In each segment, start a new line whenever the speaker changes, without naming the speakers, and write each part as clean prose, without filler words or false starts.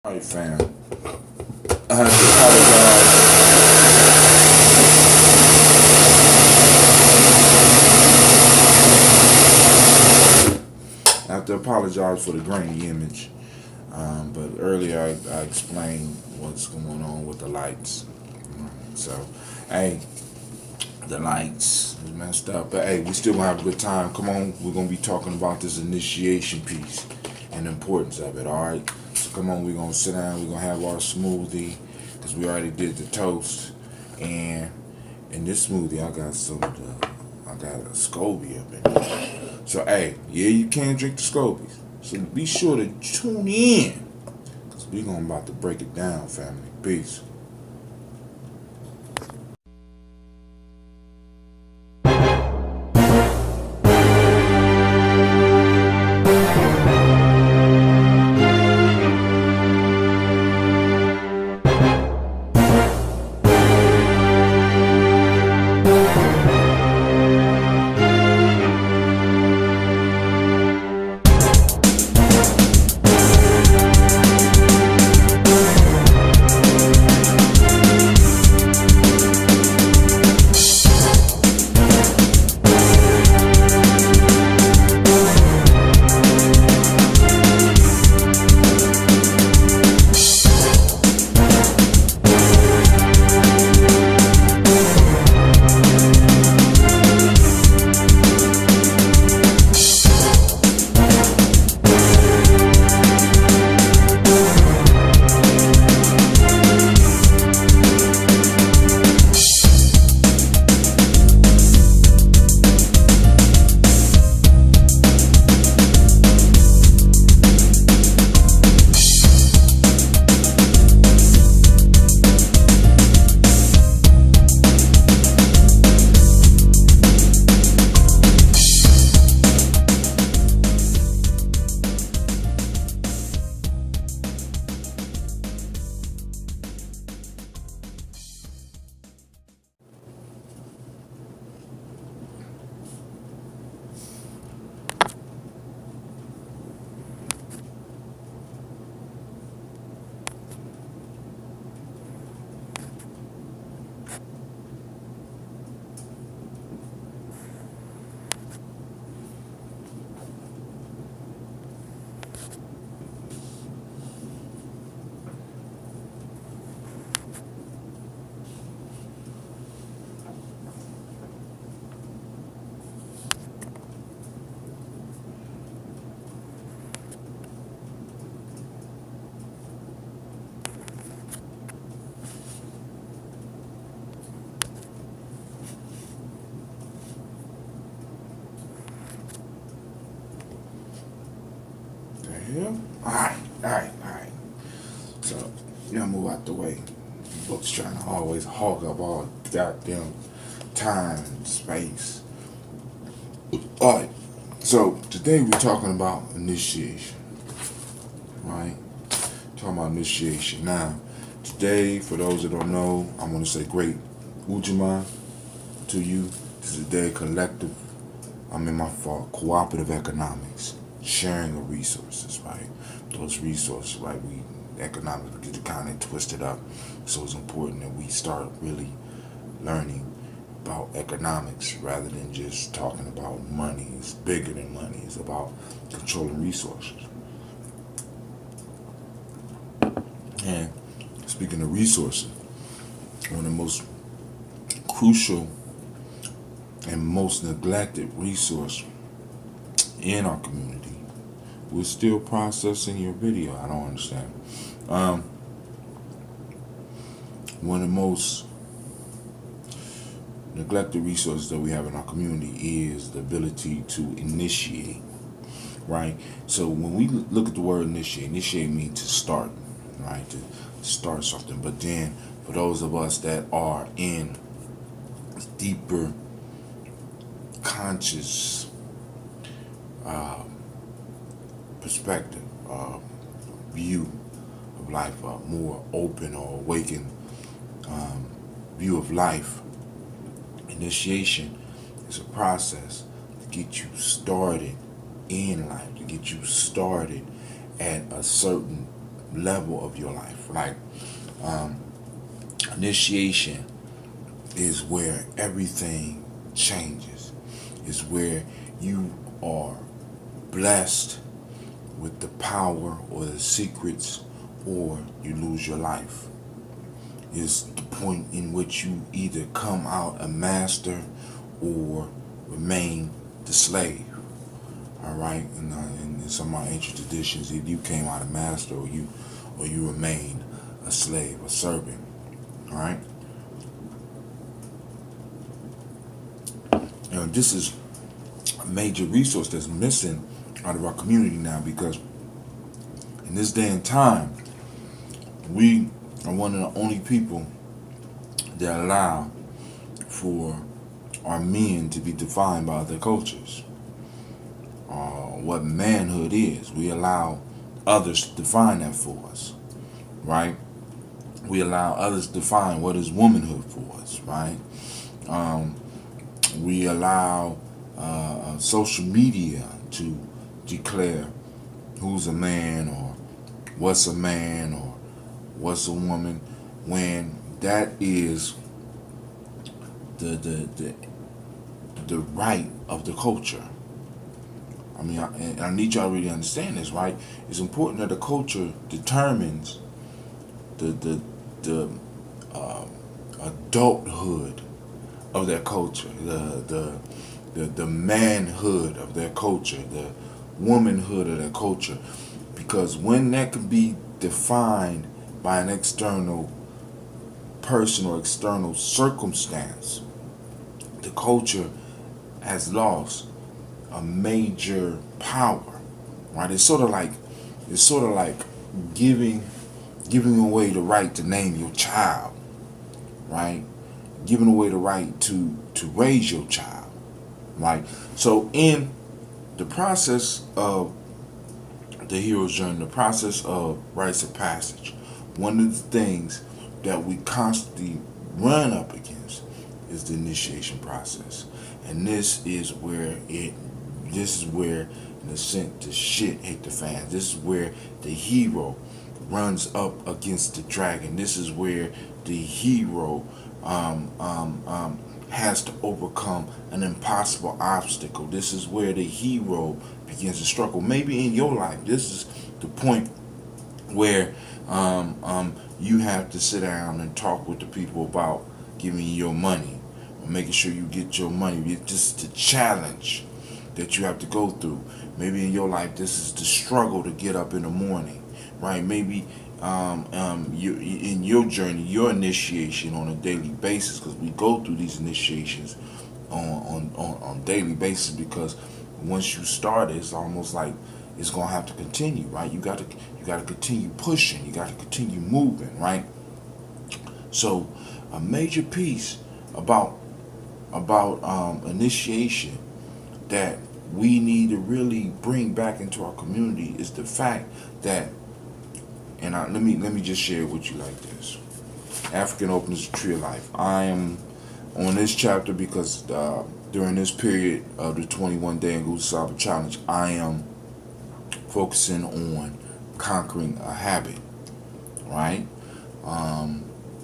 Alright, fam. I have to apologize. I have to apologize for the grainy image. But earlier I explained what's going on with the lights. So, hey, the lights is messed up. But hey, we still gonna have a good time. Come on, we're gonna be talking about this initiation piece and the importance of it. All right. So come on, we're gonna sit down. We're gonna have our smoothie because we already did the toast. And in this smoothie, I got a SCOBY up in there. So hey, yeah, you can drink the SCOBYs. So be sure to tune in because we're gonna about to break it down, family. Peace. Yeah. Alright. So, move out the way. Books trying to always hog up all goddamn time and space. Alright. So today we're talking about initiation. Right? Talking about initiation. Now, today, for those that don't know, I'm gonna say great Ujima to you. This is a day collective. I'm in my fault. Cooperative economics. Sharing of resources, right? Those resources, right? Economics, we get kind of twisted up. So it's important that we start really learning about economics rather than just talking about money. It's bigger than money. It's about controlling resources. And speaking of resources, one of the most crucial and most neglected resource in our community. We're still processing your video. I don't understand. One of the most neglected resources that we have in our community is the ability to initiate, right? So when we look at the word initiate means to start, right? To start something. But then for those of us that are in deeper conscious perspective, view of life, a more open or awakened view of life. Initiation is a process to get you started in life, to get you started at a certain level of your life. Like initiation is where everything changes. Is where you are blessed with the power or the secrets, or you lose your life. Is the point in which you either come out a master or remain the slave. All right, and in some of my ancient traditions, either you came out a master or you remained a slave, a servant. All right. This is a major resource that's missing out of our community now, because in this day and time, we are one of the only people that allow for our men to be defined by their cultures. What manhood is. We allow others to define that for us, right? We allow others to define what is womanhood for us, right? We allow social media to declare who's a man or what's a man or what's a woman, when that is the right of the culture. I mean, I need y'all to really understand this, right? It's important that the culture determines the adulthood of their culture, the manhood of their culture, the womanhood of their culture, because when that can be defined by an external person or external circumstance, the culture has lost a major power, right? It's sort of like giving away the right to name your child, right? Giving away the right to raise your child, right? So in the process of the hero's journey, the process of rites of passage, one of the things that we constantly run up against is the initiation process. And this is where, in a sense, the shit hit the fan. This is where the hero runs up against the dragon. This is where the hero has to overcome an impossible obstacle. This is where the hero begins to struggle. Maybe in your life, this is the point where you have to sit down and talk with the people about giving you your money, or making sure you get your money. It's just the challenge that you have to go through. Maybe in your life, this is the struggle to get up in the morning, right? Maybe you in your journey, your initiation on a daily basis, because we go through these initiations on daily basis, because once you start it, it's almost like it's gonna have to continue, right? You got to continue pushing, you got to continue moving, right? So a major piece about initiation that we need to really bring back into our community is the fact that, and let me just share it with you like this. African Open is a tree of life. I am on this chapter because during this period of the 21-day Ngusaba Challenge, I am focusing on conquering a habit, right?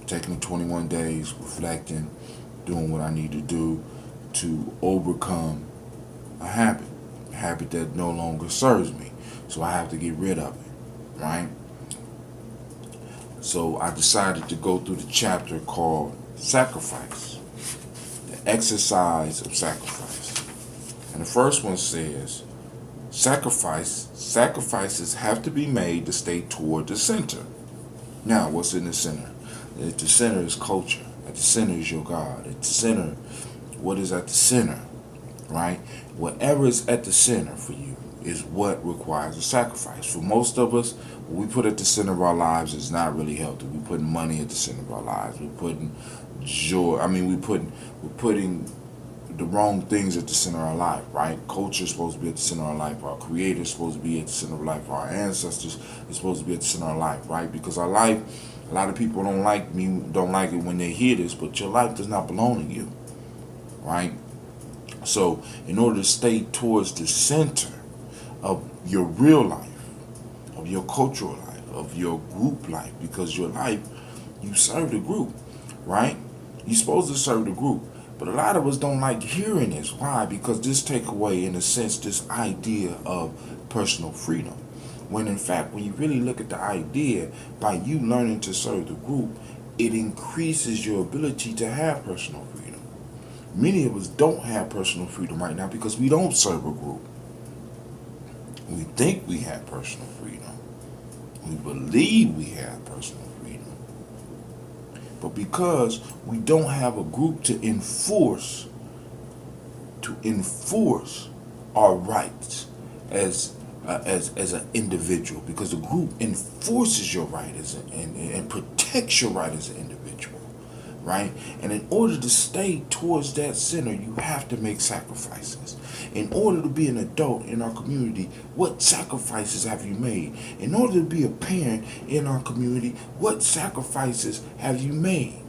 Taking the 21 days, reflecting, doing what I need to do to overcome a habit that no longer serves me. So I have to get rid of it, right? So I decided to go through the chapter called Sacrifice, the exercise of sacrifice. And the first one says, sacrifices have to be made to stay toward the center. Now, what's in the center? At the center is culture. At the center is your God. At the center, what is at the center, right? Whatever is at the center for you is what requires a sacrifice. For most of us, what we put at the center of our lives is not really healthy. We're putting money at the center of our lives. We're putting joy. We're putting the wrong things at the center of our life, right? Culture is supposed to be at the center of our life. Our Creator is supposed to be at the center of life. Our ancestors are supposed to be at the center of our life, right? Because our life, a lot of people don't like it when they hear this, but your life does not belong to you, right? So in order to stay towards the center of your real life, of your cultural life, of your group life, because your life, you serve the group, right? You're supposed to serve the group. But a lot of us don't like hearing this. Why? Because this take away, in a sense, this idea of personal freedom. When in fact, when you really look at the idea, by you learning to serve the group, it increases your ability to have personal freedom. Many of us don't have personal freedom right now because we don't serve a group. We think we have personal freedom. We believe we have personal freedom. But because we don't have a group to enforce our rights as an individual, because the group enforces your right and protects your right as an individual, right? And in order to stay towards that center, you have to make sacrifices. In order to be an adult in our community, what sacrifices have you made? In order to be a parent in our community, what sacrifices have you made?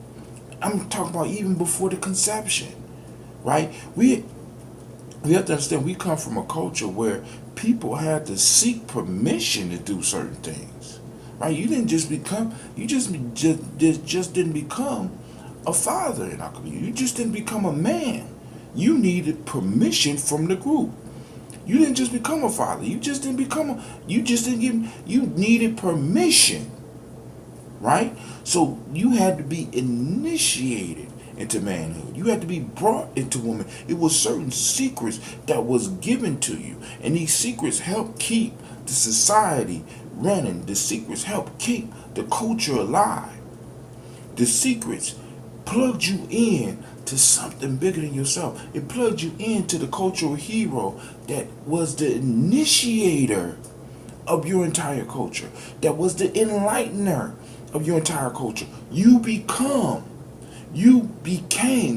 I'm talking about even before the conception, right? We have to understand, we come from a culture where people had to seek permission to do certain things, right? You didn't just become, you just didn't become a father in our community. You just didn't become a man. You needed permission from the group. You didn't just become a father. You needed permission, right? So you had to be initiated into manhood. You had to be brought into woman. It was certain secrets that was given to you. And these secrets help keep the society running. The secrets help keep the culture alive. The secrets plugged you in to something bigger than yourself. It plugged you into the cultural hero that was the initiator of your entire culture, that was the enlightener of your entire culture. You became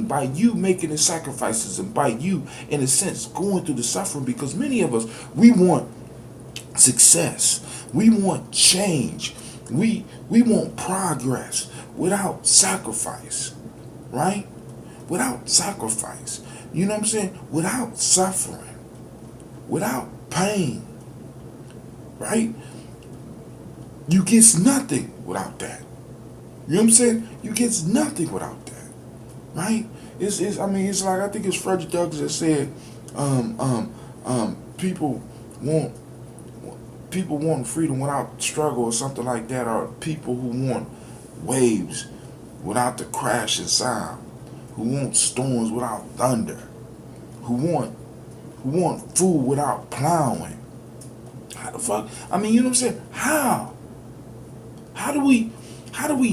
by you making the sacrifices and by you, in a sense, going through the suffering, because many of us, we want success. We want change. We want progress without sacrifice, right? Without sacrifice. You know what I'm saying? Without suffering. Without pain. Right? You get nothing without that. You know what I'm saying? You get nothing without that. Right? It's like, I think it's Frederick Douglass that said, people want freedom without struggle, or something like that, or people who want waves without the crash and sound, who want storms without thunder, who want food without plowing. How the fuck? You know what I'm saying? How? How do we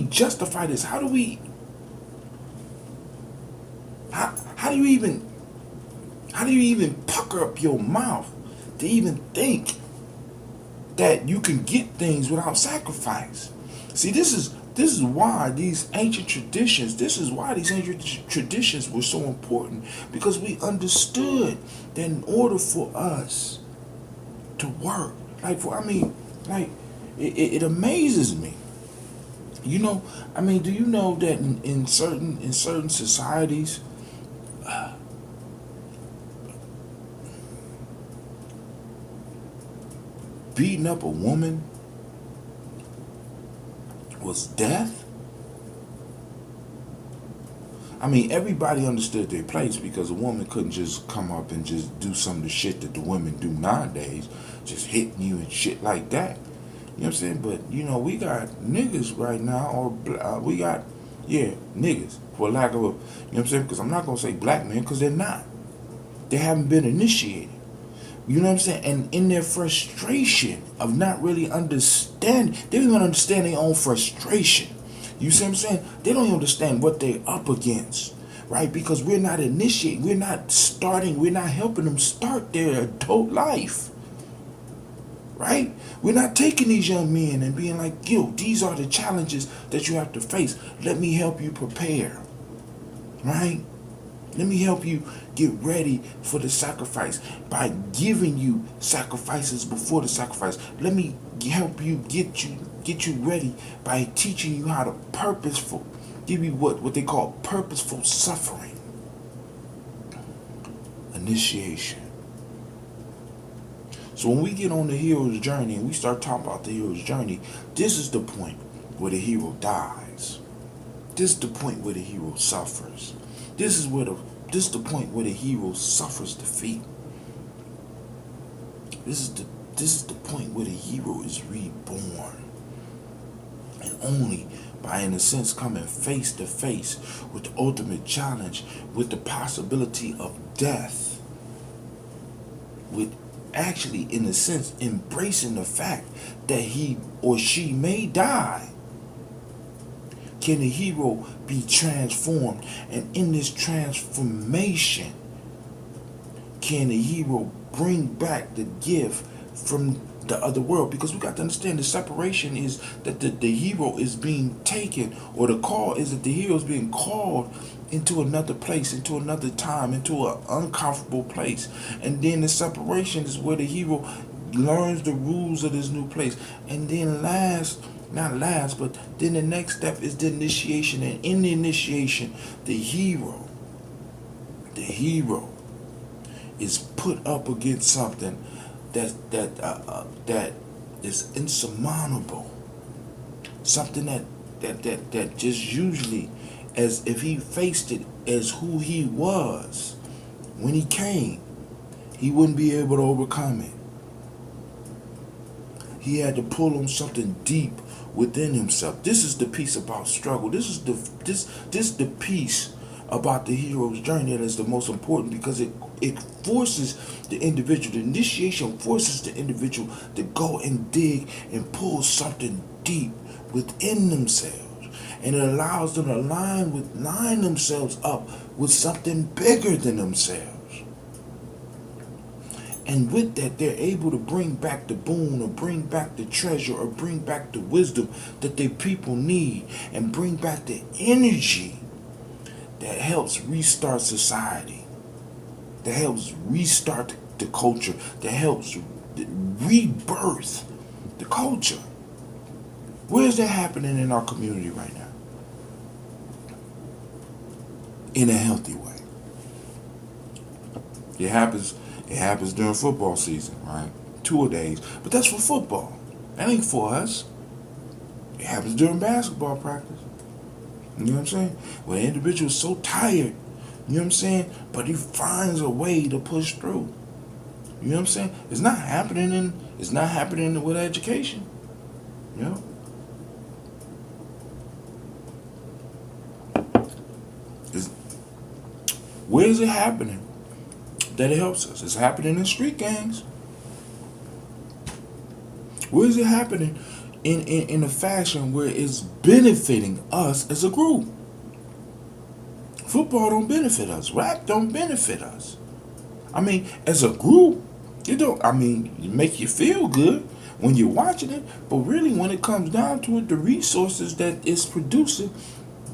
justify this? How do you even pucker up your mouth to even think that you can get things without sacrifice? See, this is why these ancient traditions were so important, because we understood that in order for us to work, it amazes me. You know, do you know that in certain societies, beating up a woman was death? Everybody understood their place, because a woman couldn't just come up and just do some of the shit that the women do nowadays, just hitting you and shit like that. You know what I'm saying? But, we got niggas right now, or niggas, for lack of a, you know what I'm saying? Because I'm not going to say black men, because they're not. They haven't been initiated. You know what I'm saying? And in their frustration of not really understanding, they don't even understand their own frustration. You see what I'm saying? They don't even understand what they're up against, right? Because we're not initiating, we're not helping them start their adult life, right? We're not taking these young men and being like, these are the challenges that you have to face. Let me help you prepare, right? Let me help you get ready for the sacrifice by giving you sacrifices before the sacrifice. Let me help you get you ready by teaching you how to give you what they call purposeful suffering. Initiation. So when we get on the hero's journey and we start talking about the hero's journey, this is the point where the hero dies. This is the point where the hero suffers. This is the point where the hero suffers defeat. This is the point where the hero is reborn. And only by, in a sense, coming face to face with the ultimate challenge, with the possibility of death, with actually, in a sense, embracing the fact that he or she may die, can the hero be transformed. And in this transformation, can the hero bring back the gift from the other world? Because we got to understand the separation is that the hero is being taken, or the call is that the hero is being called into another place, into another time, into an uncomfortable place. And then the separation is where the hero learns the rules of this new place. And then but then the next step is the initiation. And in the initiation, the hero is put up against something that is insurmountable. Something that just usually, as if he faced it as who he was when he came, he wouldn't be able to overcome it. He had to pull on something deep within himself. This is the piece about struggle. This is the piece about the hero's journey that is the most important, because it forces the individual, the initiation forces the individual to go and dig and pull something deep within themselves. And it allows them to line themselves up with something bigger than themselves. And with that, they're able to bring back the boon, or bring back the treasure, or bring back the wisdom that their people need, and bring back the energy that helps restart society, that helps restart the culture, that helps rebirth the culture. Where is that happening in our community right now? In a healthy way. It happens during football season, right? 2-a-days. But that's for football. That ain't for us. It happens during basketball practice. You know what I'm saying? When an individual is so tired, you know what I'm saying? But he finds a way to push through. You know what I'm saying? It's not happening with education. You know? Where is it happening that it helps us? It's happening in street gangs. Where is it happening in a fashion where it's benefiting us as a group? Football don't benefit us. Rap don't benefit us. I mean, as a group, it make you feel good when you're watching it, but really when it comes down to it, the resources that it's producing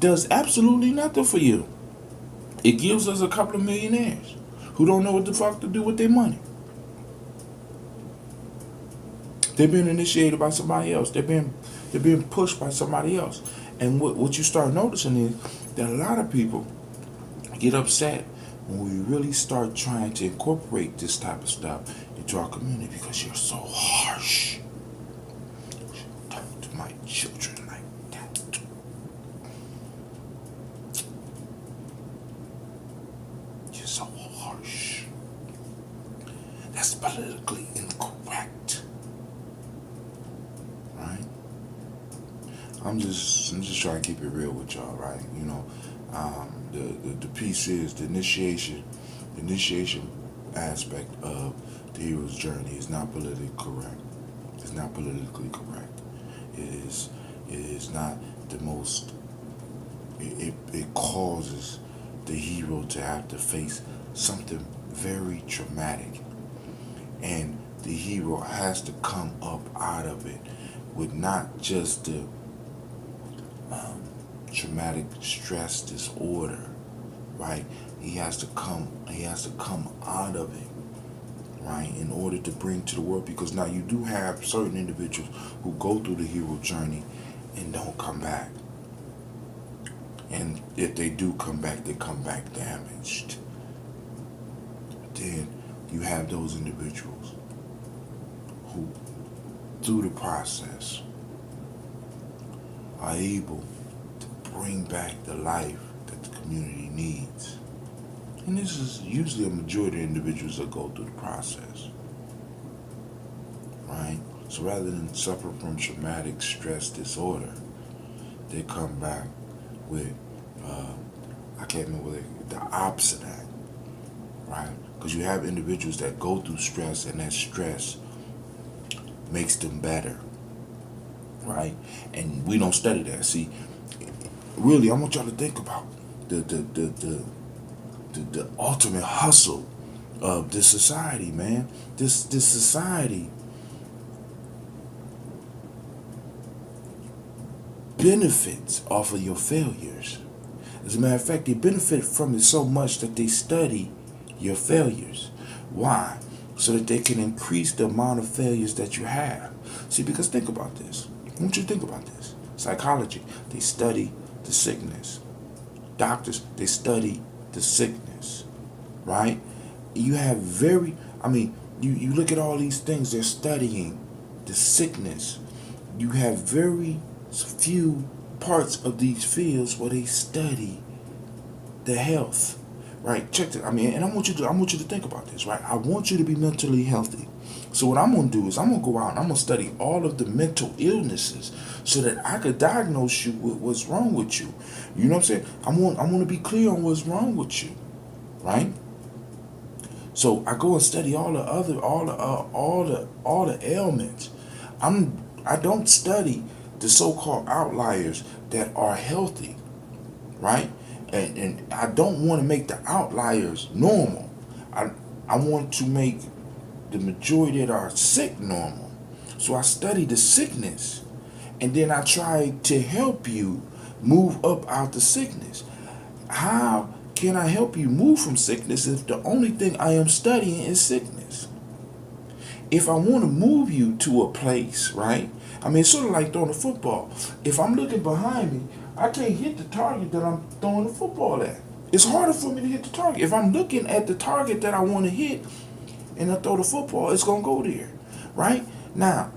does absolutely nothing for you. It gives us a couple of millionaires who don't know what the fuck to do with their money. They're being initiated by somebody else. They're being pushed by somebody else. And what you start noticing is that a lot of people get upset when we really start trying to incorporate this type of stuff into our community, because you're so harsh. Talk to my children like that. You're so harsh. That's politically incorrect. Right? I'm just trying to keep it real with y'all, right? You know, the piece is the initiation aspect of the hero's journey is not politically correct. It's not politically correct. It is not the most. It causes the hero to have to face something very traumatic, and the hero has to come up out of it with not just the traumatic stress disorder, right? He has to come out of it, right, in order to bring to the world. Because now you do have certain individuals who go through the hero journey and don't come back. And if they do come back, they come back damaged. But then you have those individuals who, through the process, are able to bring back the life that the community needs. And this is usually a majority of individuals that go through the process, right? So rather than suffer from traumatic stress disorder, they come back with, I can't remember the opposite of that, right? Because you have individuals that go through stress, and that stress makes them better, right? And we don't study that. See, really, I want y'all to think about the ultimate hustle of this society, man. This society benefits off of your failures. As a matter of fact, they benefit from it so much that they study your failures. Why? So that they can increase the amount of failures that you have. See, because think about this. I want you to think about this. Psychology, they study the sickness. Doctors, they study the sickness, right? You have you look at all these things, they're studying the sickness. You have very few parts of these fields where they study the health, right? Check it. And I want you to think about this, right? I want you to be mentally healthy. So what I'm gonna do is I'm gonna go out and I'm gonna study all of the mental illnesses so that I could diagnose you with what's wrong with you. You know what I'm saying? I want to be clear on what's wrong with you, right? So I go and study all the ailments. I don't study the so-called outliers that are healthy, right? And I don't want to make the outliers normal. I want to make the majority that are sick normal. So I study the sickness, and then I try to help you move up out the sickness. How can I help you move from sickness if the only thing I am studying is sickness? If I want to move you to a place, right? It's sort of like throwing a football. If I'm looking behind me, I can't hit the target that I'm throwing the football at. It's harder for me to hit the target. If I'm looking at the target that I want to hit and I throw the football, it's going to go there, right? Now,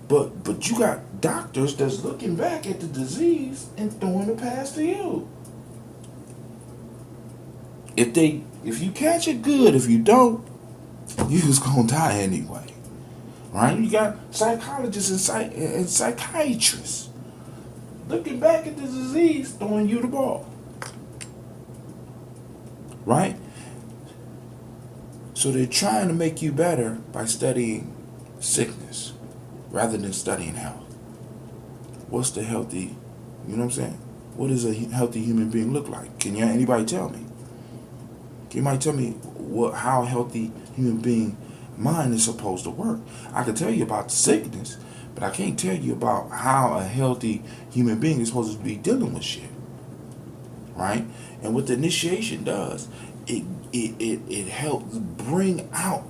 but you got doctors that's looking back at the disease and throwing the pass to you. If you catch it, good. If you don't, you just going to die anyway. Right? You got psychologists and psychiatrists looking back at the disease, throwing you the ball. Right? So they're trying to make you better by studying sickness rather than studying health. What's the healthy, you know what I'm saying? What does a healthy human being look like? Can anybody tell me? Can anybody tell me how a healthy human being mind is supposed to work? I can tell you about the sickness, but I can't tell you about how a healthy human being is supposed to be dealing with shit, right? And what the initiation does, it helps bring out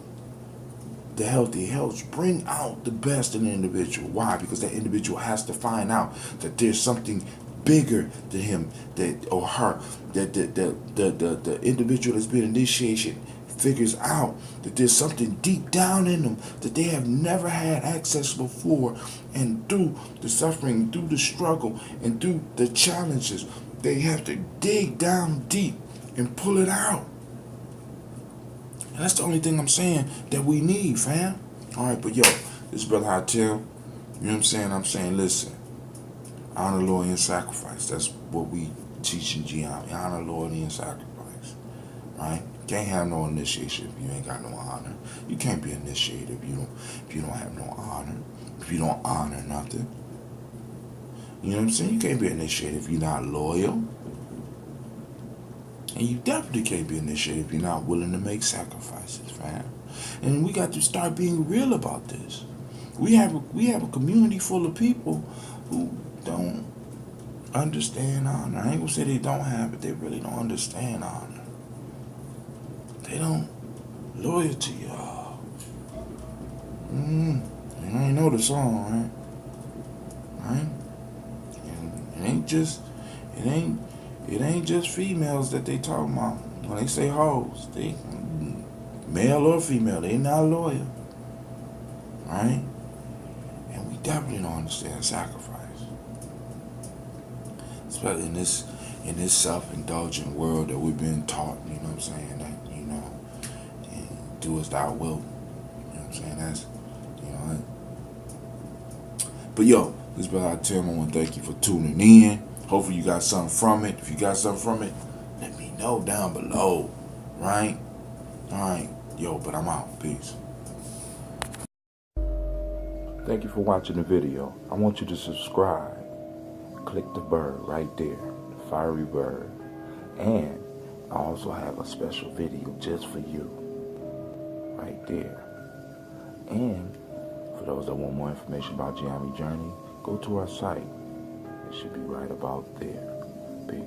the healthy, helps bring out the best in the individual. Why? Because that individual has to find out that there's something bigger than him, that or her, that the individual that's been initiated figures out that there's something deep down in them that they have never had access before, and through the suffering, through the struggle, and through the challenges, they have to dig down deep and pull it out. And that's the only thing I'm saying that we need, fam. Alright, but yo, this is Brother Hotel. You know what I'm saying? I'm saying, listen, honor, loyalty, and sacrifice. That's what we teach in Nyame. Honor, loyalty, and sacrifice. Right? Can't have no initiation if you ain't got no honor. You can't be initiated if you don't have no honor. If you don't honor nothing. You know what I'm saying? You can't be initiated if you're not loyal. And you definitely can't be initiated if you're not willing to make sacrifices, fam. And we got to start being real about this. We have a community full of people who don't understand honor. I ain't gonna say they don't have it, they really don't understand honor. They don't loyalty, y'all. You ain't know the song, right? And it ain't just females that they talk about. When they say hoes, they male or female, they not loyal. Right? definitely don't understand sacrifice. Especially in this self-indulgent world that we've been taught, you know what I'm saying, that, and do as thou wilt. You know what I'm saying? That's, But yo, this is Brother Tim. I want to thank you for tuning in. Hopefully you got something from it. If you got something from it, let me know down below. Right? Alright. Yo, but I'm out. Peace. Thank you for watching the video. I want you to subscribe. Click the bird right there. The fiery bird. And I also have a special video just for you. Right there. And for those that want more information about Nyame Journey, go to our site. It should be right about there. Peace.